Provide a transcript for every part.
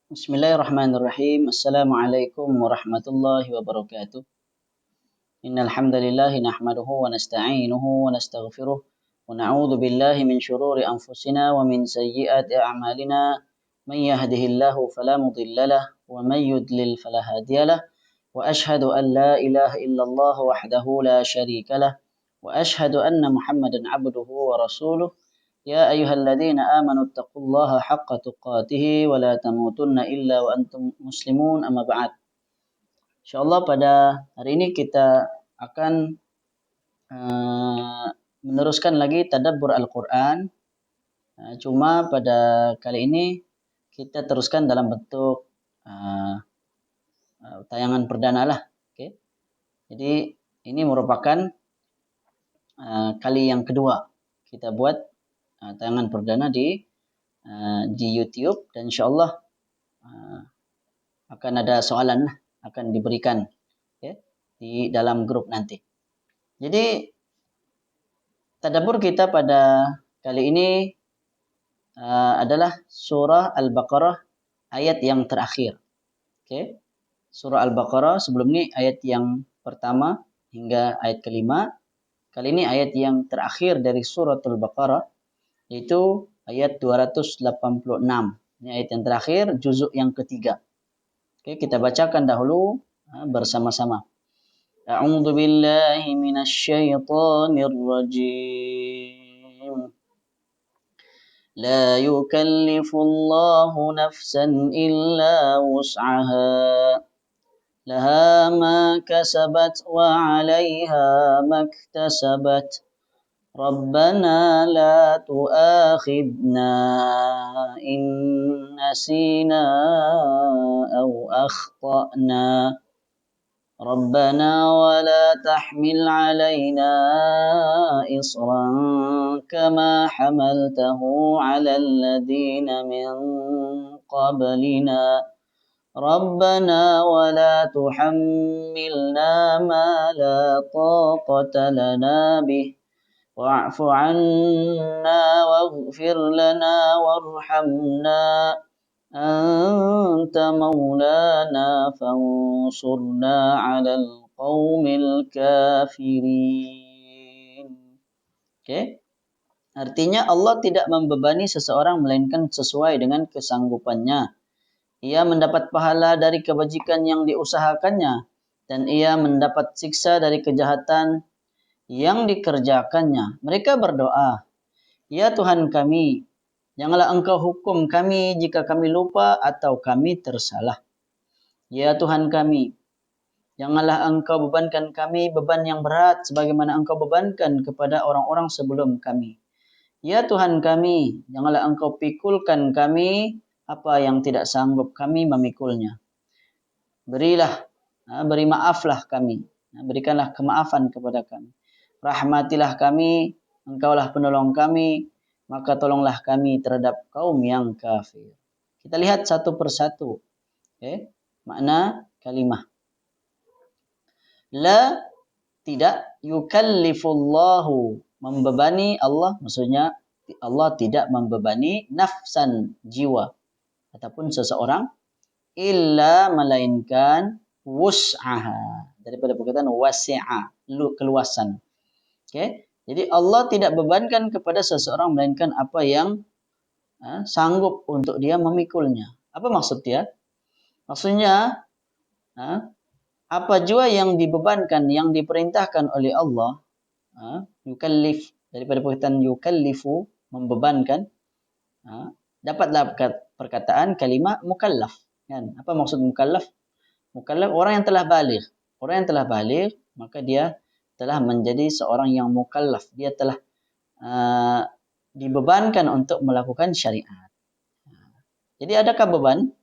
Bismillahirrahmanirrahim. Assalamualaikum warahmatullahi wabarakatuh. Innal hamdalillah nahmaduhu wa nasta'inuhu wa nastaghfiruh wa na'udzu billahi min shururi anfusina wa min sayyiati a'malina. Man yahdihillahu fala mudhillalah wa man yudlil fala hadiyalah. Wa ashhadu an la ilaha illallah wahdahu la syarikalah wa ashhadu anna Muhammadan 'abduhu wa rasuluh. يا أيها الذين آمنوا اتقوا الله حق تقاته ولا تموتن إلا وأنتم مسلمون أما بعد. Insyaallah pada hari ini kita akan meneruskan lagi tadabbur Al-Quran. Cuma pada kali ini kita teruskan dalam bentuk tayangan perdana lah. Okay. Jadi ini merupakan kali yang kedua kita buat tayangan perdana di YouTube, dan insyaallah akan ada soalan akan diberikan di dalam grup nanti. Jadi tadabbur kita pada kali ini adalah surah Al-Baqarah ayat yang terakhir. Okay. Surah Al-Baqarah sebelum ini ayat yang pertama hingga ayat kelima. Kali ini ayat yang terakhir dari surah Al-Baqarah, yaitu ayat 286. Ini ayat yang terakhir, juzuk yang ketiga. Oke, kita bacakan dahulu bersama-sama. A'udzu billahi minasyaitonir rajim. La yukallifullahu nafsan illa wus'aha. Laha ma kasabat wa 'alaiha maktasabat. ربنا لا تؤاخذنا إن نسينا أو أخطأنا ربنا ولا تحمل علينا إصرا كما حملته على الذين من قبلنا ربنا ولا تحملنا ما لا طاقة لنا به واعف عنا واغفر لنا وارحمنا أنت مولانا فانصرنا على القوم الكافرين. Oke. Artinya Allah tidak membebani seseorang melainkan sesuai dengan kesanggupannya. Ia mendapat pahala dari kebajikan yang diusahakannya dan ia mendapat siksa dari kejahatan yang dikerjakannya. Mereka berdoa, ya Tuhan kami, janganlah engkau hukum kami jika kami lupa atau kami tersalah. Ya Tuhan kami, janganlah engkau bebankan kami beban yang berat sebagaimana engkau bebankan kepada orang-orang sebelum kami. Ya Tuhan kami, janganlah engkau pikulkan kami apa yang tidak sanggup kami memikulnya. Beri maaflah kami, berikanlah kemaafan kepada kami. Rahmatilah kami, engkaulah penolong kami, maka tolonglah kami terhadap kaum yang kafir. Kita lihat satu persatu. Makna kalimah. La, tidak, yukallifullahu, membebani Allah, maksudnya Allah tidak membebani nafsan, jiwa, ataupun seseorang, illa, melainkan wus'aha, daripada perkataan wasi'a, keluasan. Okay. Jadi Allah tidak bebankan kepada seseorang melainkan apa yang sanggup untuk dia memikulnya. Apa maksud dia? Maksudnya apa jua yang dibebankan, yang diperintahkan oleh Allah, yukallif, daripada perkataan yukallifu, membebankan, dapatlah perkataan kalimat mukallaf. Kan? Apa maksud mukallaf? Mukallaf orang yang telah baligh. Orang yang telah baligh, maka dia telah menjadi seorang yang mukallaf. Dia telah dibebankan untuk melakukan syariat. Jadi adakah beban?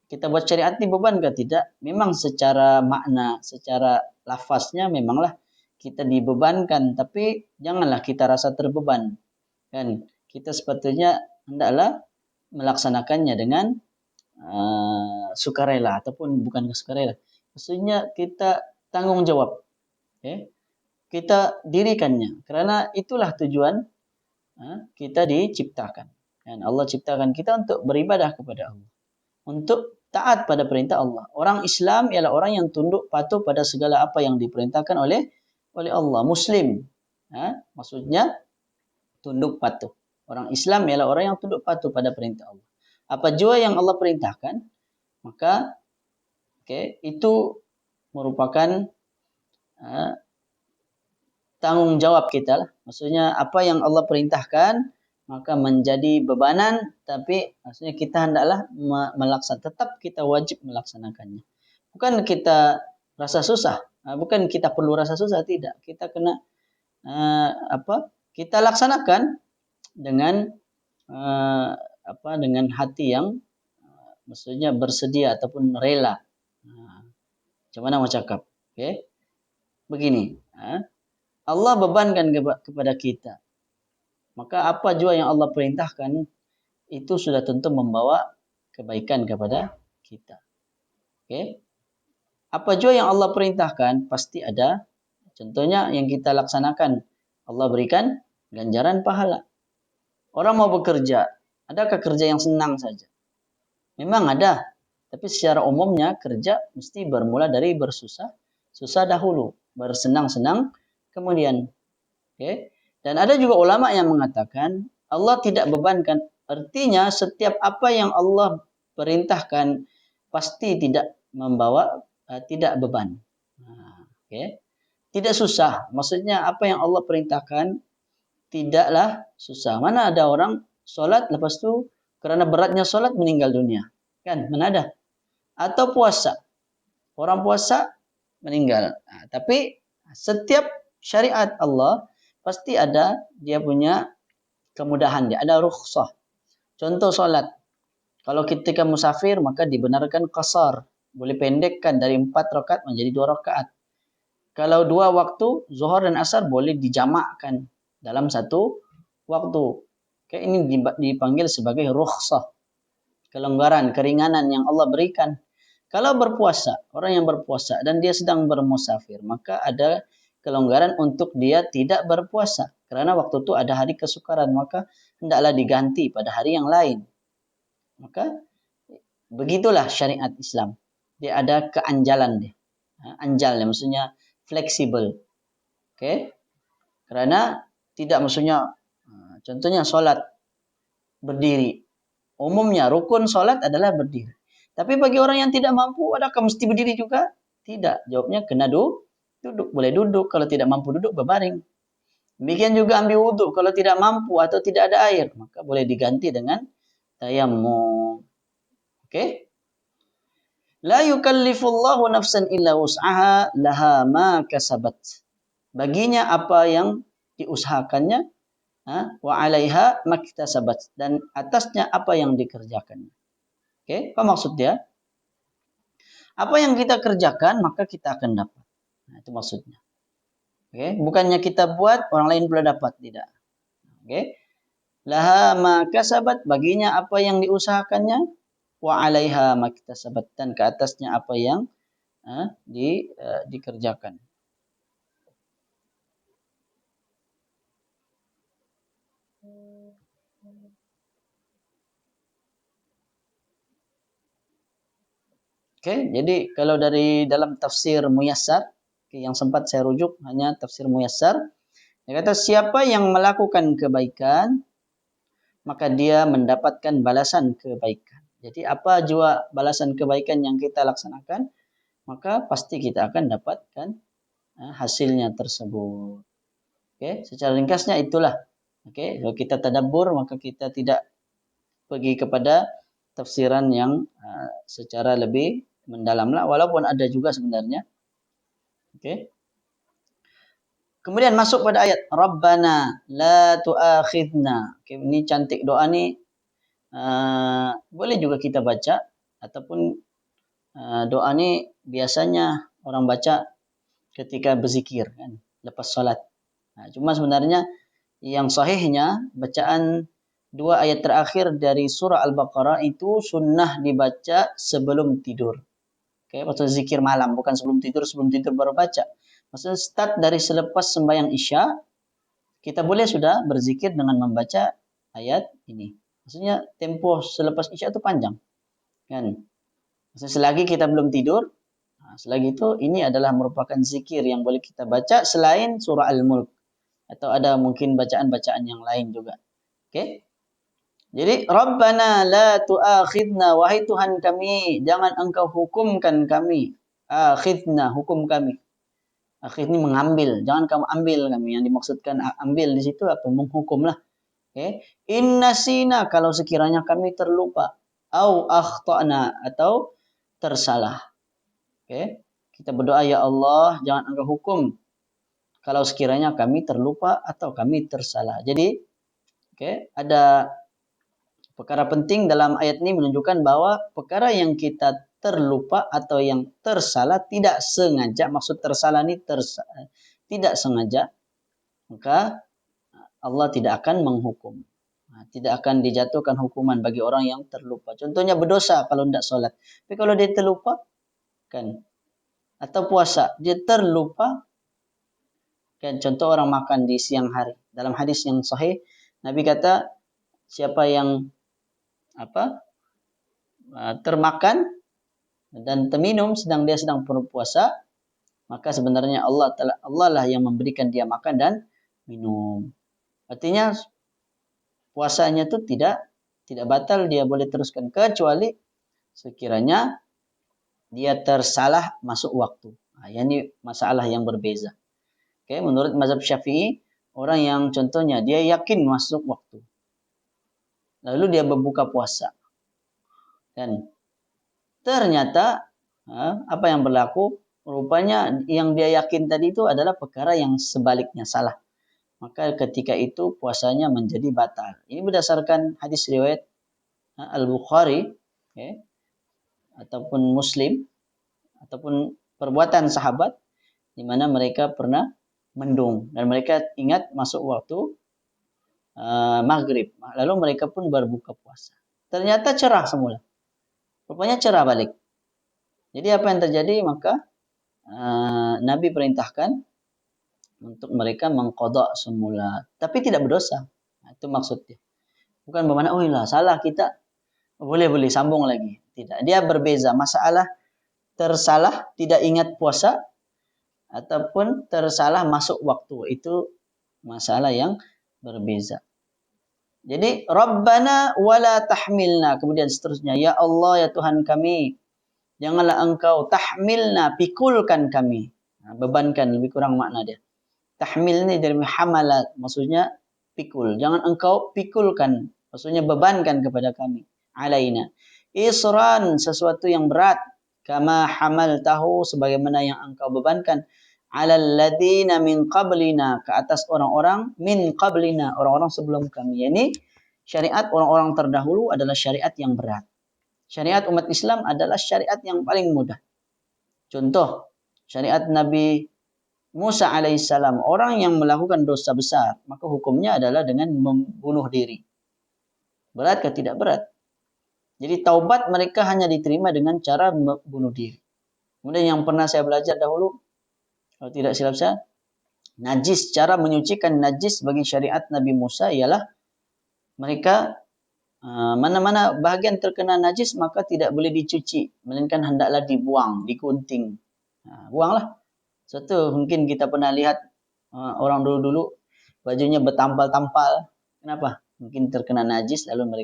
Kita buat syariat ini beban ke tidak? Memang secara makna, secara lafaznya memanglah kita dibebankan, tapi janganlah kita rasa terbeban. Kan? Kita sepatutnya hendaklah melaksanakannya dengan sukarela ataupun bukan sukarela. Maksudnya kita tanggung jawab. Kita dirikannya, karena itulah tujuan kita diciptakan. Dan Allah ciptakan kita untuk beribadah kepada Allah. untuk taat pada perintah Allah. Orang Islam ialah orang yang tunduk patuh pada segala apa yang diperintahkan oleh Allah. Muslim, maksudnya tunduk patuh. Orang Islam ialah orang yang tunduk patuh pada perintah Allah. Apa jua yang Allah perintahkan, maka itu merupakan tanggung jawab kita lah. Maksudnya apa yang Allah perintahkan maka menjadi bebanan, tapi maksudnya kita hendaklah melaksanakan, tetap kita wajib melaksanakannya. Bukan kita rasa susah, bukan kita perlu rasa susah, tidak. Kita kena kita laksanakan dengan dengan hati yang maksudnya bersedia ataupun rela. Macam mana mau cakap? Begini, Allah bebankan kepada kita. Maka apa jua yang Allah perintahkan itu sudah tentu membawa kebaikan kepada kita. Apa jua yang Allah perintahkan pasti ada. Contohnya yang kita laksanakan, Allah berikan ganjaran pahala. Orang mau bekerja, adakah kerja yang senang saja? Memang ada. Tapi secara umumnya kerja mesti bermula dari susah dahulu, bersenang-senang kemudian. Dan ada juga ulama yang mengatakan Allah tidak bebankan. Artinya setiap apa yang Allah perintahkan pasti tidak membawa tidak beban. Tidak susah. Maksudnya apa yang Allah perintahkan tidaklah susah. Mana ada orang solat lepas tu kerana beratnya solat meninggal dunia. Kan? Mana ada? Atau puasa. Orang puasa meninggal. Tapi setiap syariat Allah pasti ada dia punya kemudahan dia, ada rukhsah. Contoh solat. Kalau ketika musafir maka dibenarkan qasar, boleh pendekkan dari 4 rakaat menjadi 2 rakaat. Kalau 2 waktu, zuhur dan asar boleh dijamakkan dalam satu waktu. Ini dipanggil sebagai rukhsah. Kelonggaran, keringanan yang Allah berikan. Kalau berpuasa, orang yang berpuasa dan dia sedang bermusafir, maka ada kelonggaran untuk dia tidak berpuasa. Kerana waktu itu ada hari kesukaran, maka hendaklah diganti pada hari yang lain. Maka begitulah syariat Islam. Dia ada keanjalan dia. Anjalnya maksudnya fleksibel. Kerana tidak maksudnya, contohnya solat berdiri. Umumnya rukun solat adalah berdiri. Tapi bagi orang yang tidak mampu, adakah mesti berdiri juga? Tidak. Jawabnya kena duduk. Boleh duduk. Kalau tidak mampu duduk, berbaring. Demikian juga ambil wudhu. Kalau tidak mampu atau tidak ada air, maka boleh diganti dengan tayammum. La yukallifullahu nafsan illa wus'aha laha ma kasabat. Baginya apa yang diusahakannya, wa 'alaiha maktasabat, dan atasnya apa yang dikerjakannya. Apa maksud dia? Apa yang kita kerjakan maka kita akan dapat. Itu maksudnya. Bukannya kita buat orang lain pula dapat, tidak. Laha ma kasabat, baginya apa yang diusahakannya, wa 'alaiha maktasabat, dan ke atasnya apa yang dikerjakan. Jadi kalau dari dalam tafsir Muyassar, yang sempat saya rujuk hanya tafsir Muyassar, dia kata siapa yang melakukan kebaikan maka dia mendapatkan balasan kebaikan. Jadi apa jua balasan kebaikan yang kita laksanakan, maka pasti kita akan dapatkan hasilnya tersebut. Secara ringkasnya itulah. Kalau kita tadabbur maka kita tidak pergi kepada tafsiran yang secara lebih mendalamlah, walaupun ada juga sebenarnya. Kemudian masuk pada ayat Rabbana la tu'akhidna. Ini cantik doa ni. Boleh juga kita baca ataupun doa ni biasanya orang baca ketika berzikir kan, lepas solat. Cuma sebenarnya yang sahihnya bacaan 2 ayat terakhir dari surah Al-Baqarah itu sunnah dibaca sebelum tidur. Maksudnya zikir malam, bukan sebelum tidur baru baca. Maksudnya start dari selepas sembahyang Isya, kita boleh sudah berzikir dengan membaca ayat ini. Maksudnya tempo selepas Isya itu panjang. Kan? Selagi kita belum tidur, selagi itu ini adalah merupakan zikir yang boleh kita baca selain surah Al-Mulk atau ada mungkin bacaan-bacaan yang lain juga. Oke? Jadi Rabbana la tu'akhidna, wahai Tuhan kami, jangan Engkau hukumkan kami. Akhidna, hukum kami. Akhid ini mengambil, jangan kamu ambil kami. Yang dimaksudkan ambil di situ apa? Menghukumlah. Okay. Inna sina, kalau sekiranya kami terlupa. Au akhtana, atau tersalah. Okay. Kita berdoa, ya Allah, jangan Engkau hukum kalau sekiranya kami terlupa atau kami tersalah. Jadi, ada perkara penting dalam ayat ini menunjukkan bahwa perkara yang kita terlupa atau yang tersalah tidak sengaja, maksud tersalah ini tidak sengaja, maka Allah tidak akan menghukum. Tidak akan dijatuhkan hukuman bagi orang yang terlupa. Contohnya berdosa kalau tidak sholat. Tapi kalau dia terlupa, kan, atau puasa, dia terlupa, kan, contoh orang makan di siang hari. Dalam hadis yang sahih, Nabi kata, siapa yang termakan dan terminum sedang dia sedang berpuasa, maka sebenarnya Allah lah yang memberikan dia makan dan minum. Artinya puasanya itu tidak batal, dia boleh teruskan kecuali sekiranya dia tersalah masuk waktu. Ini masalah yang berbeza. Menurut mazhab Syafi'i, orang yang contohnya dia yakin masuk waktu, lalu dia berbuka puasa, dan ternyata apa yang berlaku? Rupanya yang dia yakin tadi itu adalah perkara yang sebaliknya, salah. Maka ketika itu puasanya menjadi batal. Ini berdasarkan hadis riwayat Al-Bukhari, ataupun Muslim, ataupun perbuatan sahabat, di mana mereka pernah mendung dan mereka ingat masuk waktu maghrib. Lalu mereka pun berbuka puasa. Ternyata cerah semula. Rupanya cerah balik. Jadi apa yang terjadi? Maka Nabi perintahkan untuk mereka mengqadha semula, tapi tidak berdosa. Itu maksudnya. Bukan bermakna salah kita, boleh sambung lagi. Tidak, dia berbeza. Masalah tersalah tidak ingat puasa ataupun tersalah masuk waktu, itu masalah yang berbeza. Jadi Rabbana wala tahmilna, kemudian seterusnya, ya Allah, ya Tuhan kami, janganlah Engkau tahmilna, pikulkan kami. Bebankan, lebih kurang makna dia. Tahmil ini dari hamalat, maksudnya pikul. Jangan Engkau pikulkan, maksudnya bebankan kepada kami. Alaina isran, sesuatu yang berat. Kama hamaltahu, sebagaimana yang Engkau bebankan. Alal ladina min qablina, ke atas orang-orang min qablina, orang-orang sebelum kami. Ini syariat orang-orang terdahulu adalah syariat yang berat. Syariat umat Islam adalah syariat yang paling mudah. Contoh, syariat Nabi Musa alaihissalam, orang yang melakukan dosa besar, maka hukumnya adalah dengan membunuh diri. Berat atau tidak berat? Jadi taubat mereka hanya diterima dengan cara membunuh diri. Kemudian yang pernah saya belajar dahulu, kalau tidak silap saya, najis, cara menyucikan najis bagi syariat Nabi Musa ialah mereka mana-mana bahagian terkena najis maka tidak boleh dicuci, melainkan hendaklah dibuang, digunting. Buanglah. Satu, mungkin kita pernah lihat orang dulu-dulu bajunya bertampal-tampal. Kenapa? Mungkin terkena najis, lalu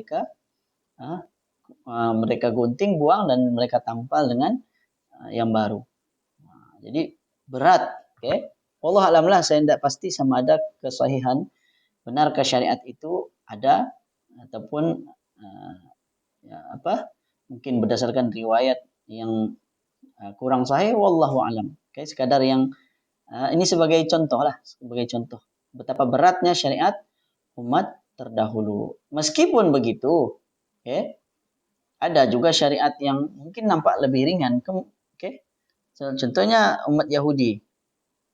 mereka gunting, buang, dan mereka tampal dengan yang baru. Jadi berat. Allah alam lah, saya tidak pasti sama ada kesahihan, benarkah syariat itu ada ataupun mungkin berdasarkan riwayat yang kurang sahih, wallahu alam. Sekadar yang ini sebagai contoh lah, sebagai contoh betapa beratnya syariat umat terdahulu. Meskipun begitu, ada juga syariat yang mungkin nampak lebih ringan. Contohnya umat Yahudi,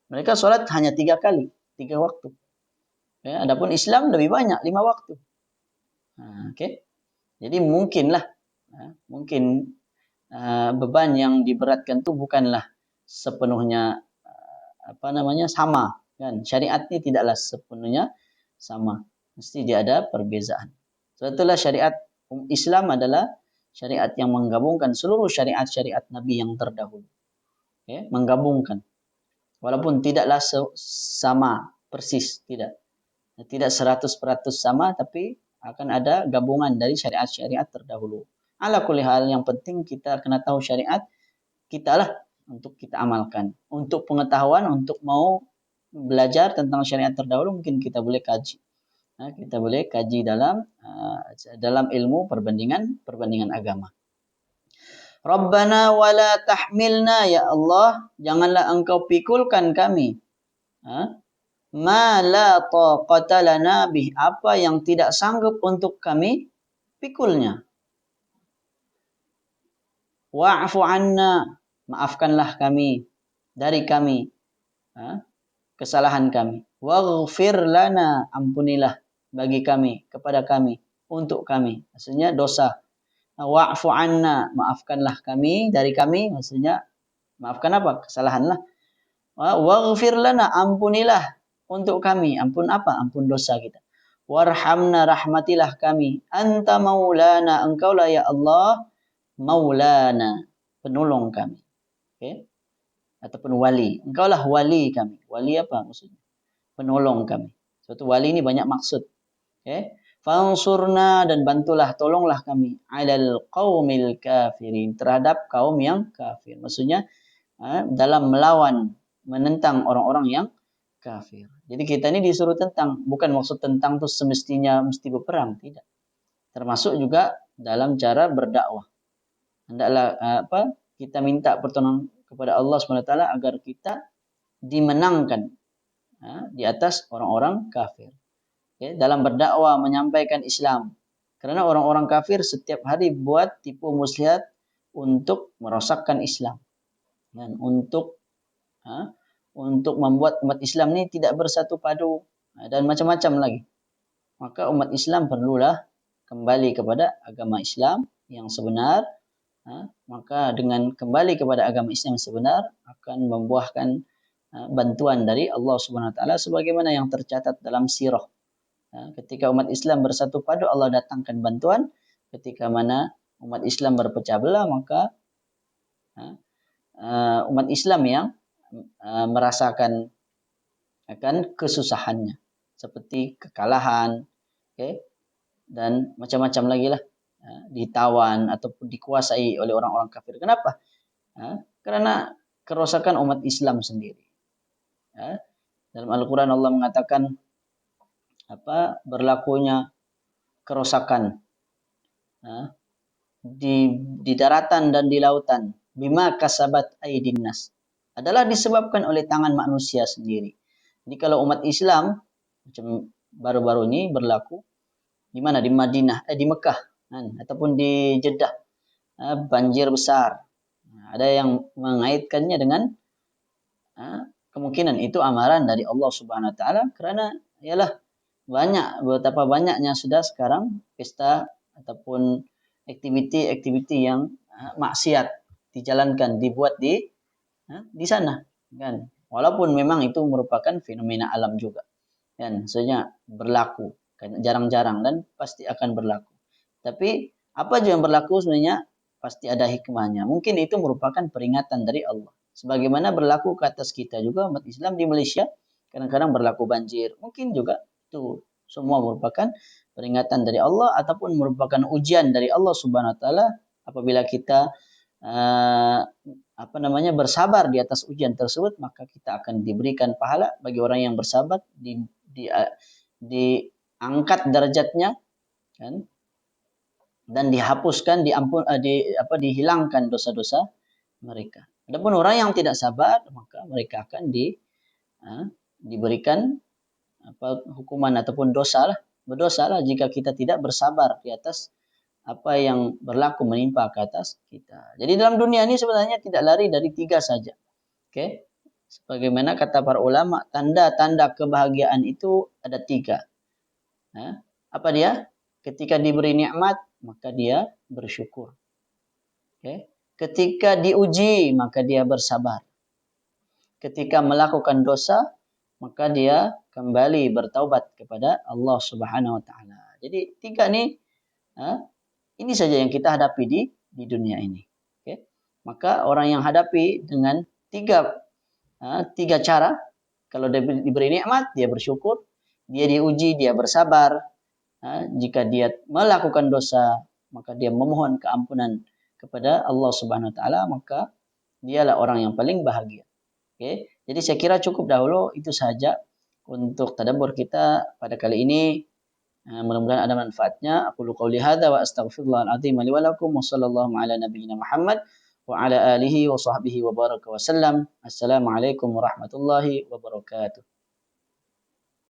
mereka sholat hanya 3 kali, 3 waktu. Adapun Islam lebih banyak, 5 waktu. Jadi mungkin beban yang diberatkan itu bukanlah sepenuhnya sama, kan? Syariat ini tidaklah sepenuhnya sama, mesti dia ada perbezaan. Sebetulnya syariat Islam adalah Syariat yang menggabungkan seluruh syariat-syariat Nabi yang terdahulu. Okay? Menggabungkan. Walaupun tidaklah sama persis, tidak. Tidak 100% sama, tapi akan ada gabungan dari syariat-syariat terdahulu. Ala kulli hal, yang penting kita kena tahu syariat kita lah untuk kita amalkan. Untuk pengetahuan, untuk mau belajar tentang syariat terdahulu, mungkin kita boleh kaji. Kita boleh kaji dalam ilmu perbandingan agama. Rabbana wala tahmilna, ya Allah, janganlah engkau pikulkan kami. Ma la taqata lana bih, apa yang tidak sanggup untuk kami pikulnya. Wa'fu anna, maafkanlah kami, dari kami, kesalahan kami. Waghfir lana, ampunilah bagi kami, kepada kami, untuk kami. Maksudnya dosa. Wa'fu anna, maafkanlah kami, dari kami, maksudnya maafkan apa? Kesalahan lah. Waghfir lana, ampunilah untuk kami. Ampun apa? Ampun dosa kita. Warhamna, rahmatilah kami. Anta maulana, engkaulah ya Allah, maulana, penolong kami. Okay? Ataupun wali. Engkaulah wali kami. Wali apa maksudnya? Penolong kami. Suatu wali ini banyak maksud. Okay? Fansurna, dan bantulah, tolonglah kami. Alal qaumil kafirin, terhadap kaum yang kafir. Maksudnya dalam melawan, menentang orang-orang yang kafir. Jadi kita ini disuruh tentang, bukan maksud tentang itu semestinya mesti berperang, tidak. Termasuk juga dalam cara berdakwah. Hendaklah kita minta pertolongan kepada Allah SWT agar kita dimenangkan di atas orang-orang kafir. Okay? Dalam berdakwah, menyampaikan Islam. Karena orang-orang kafir setiap hari buat tipu muslihat untuk merosakkan Islam. Dan untuk membuat umat Islam ini tidak bersatu padu dan macam-macam lagi. Maka umat Islam perlulah kembali kepada agama Islam yang sebenar. Maka dengan kembali kepada agama Islam yang sebenar akan membuahkan bantuan dari Allah Subhanahu Wa Taala sebagaimana yang tercatat dalam sirah. Ketika umat Islam bersatu padu, Allah datangkan bantuan. Ketika mana umat Islam berpecah belah, maka umat Islam yang merasakan akan kesusahannya, seperti kekalahan, dan macam-macam lagi lah, ditawan ataupun dikuasai oleh orang-orang kafir. Kenapa? Karena kerosakan umat Islam sendiri. Dalam Al-Quran Allah mengatakan berlakunya kerosakan di daratan dan di lautan, bima kasabat aydin nas, adalah disebabkan oleh tangan manusia sendiri. Jadi kalau umat Islam macam baru-baru ini berlaku di mana, di Madinah, di Mekah ataupun di Jeddah, banjir besar. Ada yang mengaitkannya dengan kemungkinan itu amaran dari Allah Subhanahu Wa Taala, karena ialah betapa banyaknya sudah sekarang pesta ataupun aktiviti-aktiviti yang maksiat dijalankan, dibuat di sana, kan? Walaupun memang itu merupakan fenomena alam juga, kan? Maksudnya berlaku, kan? Jarang-jarang dan pasti akan berlaku. Tapi apa aja yang berlaku sebenarnya pasti ada hikmahnya. Mungkin itu merupakan peringatan dari Allah. Sebagaimana berlaku ke atas kita juga umat Islam di Malaysia, kadang-kadang berlaku banjir. Mungkin juga itu semua merupakan peringatan dari Allah ataupun merupakan ujian dari Allah Subhanahu Wa Taala apabila kita bersabar di atas ujian tersebut, maka kita akan diberikan pahala bagi orang yang bersabar, diangkat derajatnya, kan? Dan dihapuskan, dihilangkan dosa-dosa mereka. Adapun orang yang tidak sabar, maka mereka akan diberikan hukuman ataupun berdosalah jika kita tidak bersabar di atas apa yang berlaku menimpa ke atas kita. Jadi dalam dunia ini sebenarnya tidak lari dari 3 saja. Okay? Sebagaimana kata para ulama, tanda-tanda kebahagiaan itu ada 3. Apa dia? Ketika diberi nikmat, maka dia bersyukur. Okay? Ketika diuji, maka dia bersabar. Ketika melakukan dosa, maka dia kembali bertaubat kepada Allah Subhanahu Wa Taala. Jadi 3 ini Ini saja yang kita hadapi di dunia ini. Okay? Maka orang yang hadapi dengan tiga cara, kalau dia diberi nikmat, dia bersyukur, dia diuji, dia bersabar. Jika dia melakukan dosa, maka dia memohon keampunan kepada Allah Subhanahu Wa Taala, maka dialah orang yang paling bahagia. Okay? Jadi saya kira cukup dahulu itu saja untuk tadabbur kita pada kali ini. Mudah-mudahan ada manfaatnya. Aku qouli hadza wa astaghfirullahal azim li wa lakum wa sallallahu ala nabiyyina Muhammad wa ala alihi wa sahbihi wa baraka wa sallam. Assalamualaikum warahmatullahi wabarakatuh.